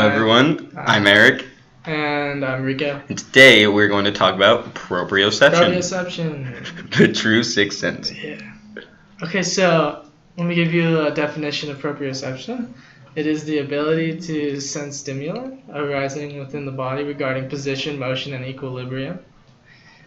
everyone. I'm Eric. And I'm Rico. And today we're going to talk about proprioception. Proprioception. The true sixth sense. Yeah. Okay, so let me give you a definition of proprioception. It is the ability to sense stimuli arising within the body regarding position, motion, and equilibrium.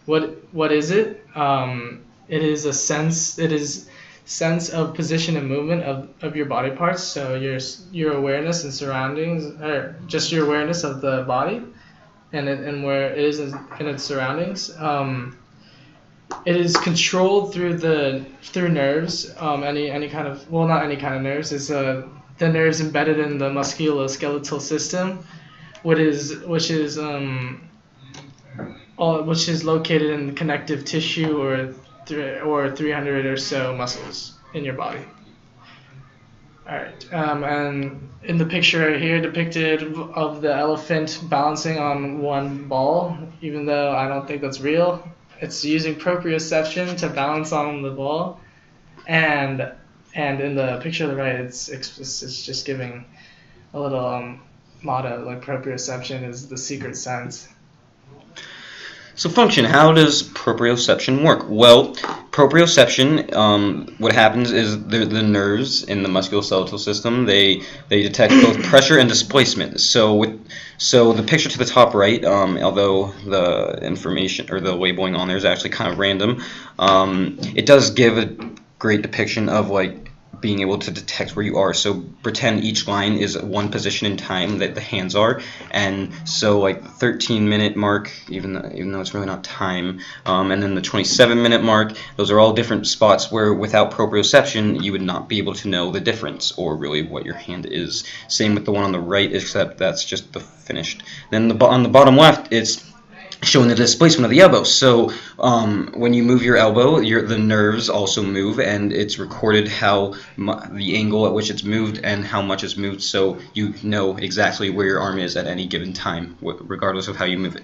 What is it? It is a sense. It is sense of position and movement of your body parts. So your awareness and surroundings, or just your awareness of the body, and where it is in its surroundings. It is controlled through nerves. Any kind of, well, not any kind of nerves. It's the nerves embedded in the musculoskeletal system, which is located in the connective tissue or 300 or so muscles in your body. Alright, and in the picture here depicted of the elephant balancing on one ball, even though I don't think that's real, it's using proprioception to balance on the ball, and in the picture on the right, it's just giving a little motto, like proprioception is the secret sense. So function, how does proprioception work? Well, proprioception, what happens is the nerves in the musculoskeletal system, they detect both pressure and displacement. So the picture to the top right, although the information or the labeling on there is actually kind of random, it does give a great depiction of like being able to detect where you are. So pretend each line is one position in time that the hands are, and so like the 13-minute mark, even though it's really not time, and then the 27-minute mark, those are all different spots where without proprioception you would not be able to know the difference or really what your hand is. Same with the one on the right, except that's just the finished. Then on the bottom left, it's showing the displacement of the elbow. So when you move your elbow, the nerves also move, and it's recorded how the angle at which it's moved and how much it's moved, so you know exactly where your arm is at any given time, regardless of how you move it.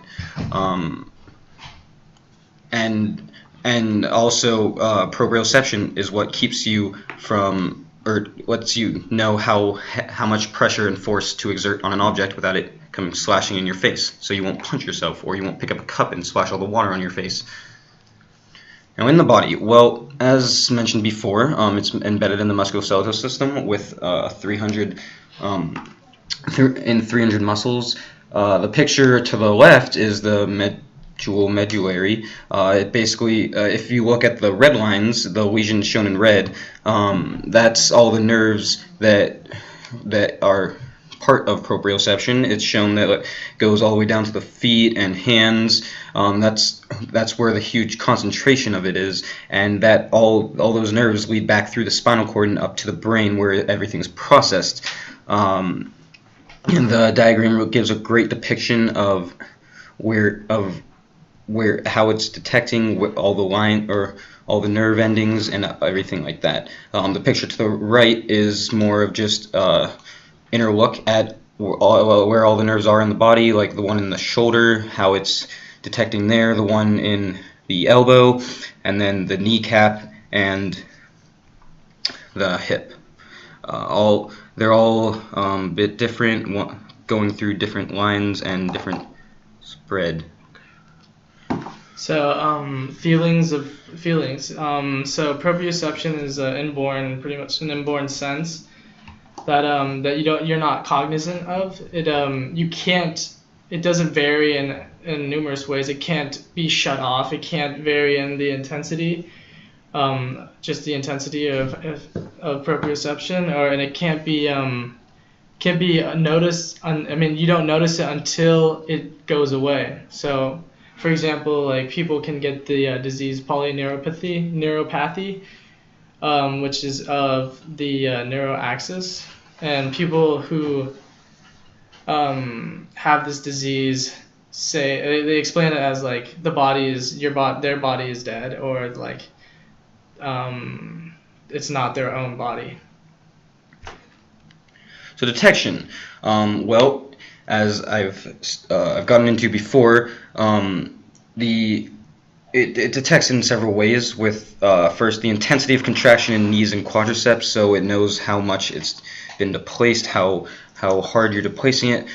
And also proprioception is what keeps you from, or lets you know how much pressure and force to exert on an object without it coming slashing in your face. So you won't punch yourself, or you won't pick up a cup and splash all the water on your face. Now in the body, well, as mentioned before, it's embedded in the musculoskeletal system with 300 muscles. The picture to the left is the medullary. It basically, if you look at the red lines, the lesions shown in red, that's all the nerves that are part of proprioception. It's shown that it goes all the way down to the feet and hands. That's where the huge concentration of it is, and that all those nerves lead back through the spinal cord and up to the brain where everything's processed. And the diagram gives a great depiction of how it's detecting all the nerve endings and everything like that. The picture to the right is more of just inner look at where all the nerves are in the body, like the one in the shoulder, how it's detecting there, the one in the elbow, and then the kneecap and the hip. They're all a bit different, going through different lines and different spread. So feelings. So proprioception is pretty much an inborn sense that you're not cognizant of. It doesn't vary in numerous ways. It can't be shut off. It can't vary in the intensity, just the intensity of proprioception, and it can't be noticed. You don't notice it until it goes away. So, for example, like people can get the disease polyneuropathy, which is of the neuroaxis. And people who have this disease they explain it as like their body is dead, or like it's not their own body. So detection, well, as I've gotten into before, it detects in several ways. With first the intensity of contraction in knees and quadriceps, so it knows how much it's been displaced, how how hard you're placing it.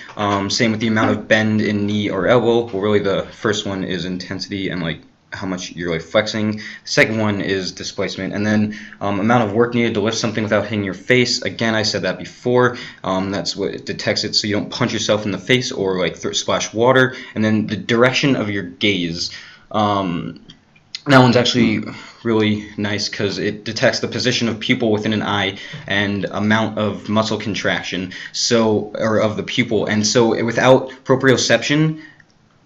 Same with the amount of bend in knee or elbow. Well, really the first one is intensity and like how much you're like flexing. The second one is displacement, and then amount of work needed to lift something without hitting your face. Again, I said that before. That's what it detects it, so you don't punch yourself in the face or like splash water. And then the direction of your gaze. That one's actually really nice because it detects the position of pupil within an eye and amount of muscle contraction, or of the pupil. And so without proprioception,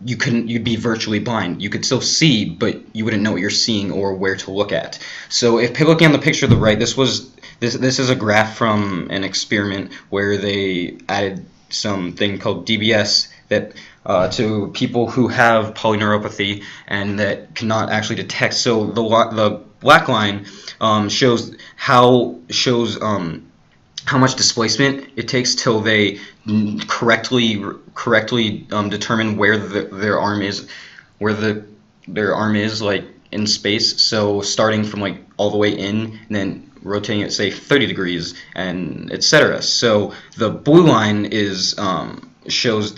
you'd be virtually blind. You could still see, but you wouldn't know what you're seeing or where to look at. So if looking on the picture to the right, this is a graph from an experiment where they added something called DBS that to people who have polyneuropathy and that cannot actually detect. So the black line shows how much displacement it takes till they correctly determine where their arm is, like in space. So starting from like all the way in and then rotating it say 30 degrees and etc. So the blue line is shows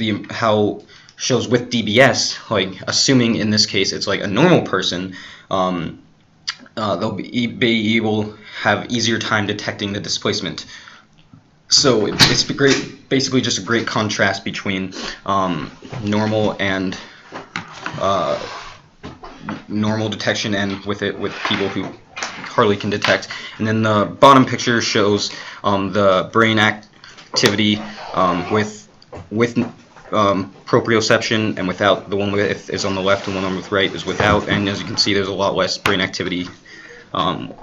with DBS, like assuming in this case it's like a normal person, they'll be able to have easier time detecting the displacement. So it's basically just a great contrast between normal and normal detection and with people who hardly can detect. And then the bottom picture shows the brain activity with proprioception, and without. The one with is on the left and the one with right is without. And as you can see, there's a lot less brain activity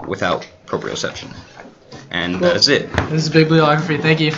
without proprioception. And that is it. This is big bibliography. Thank you.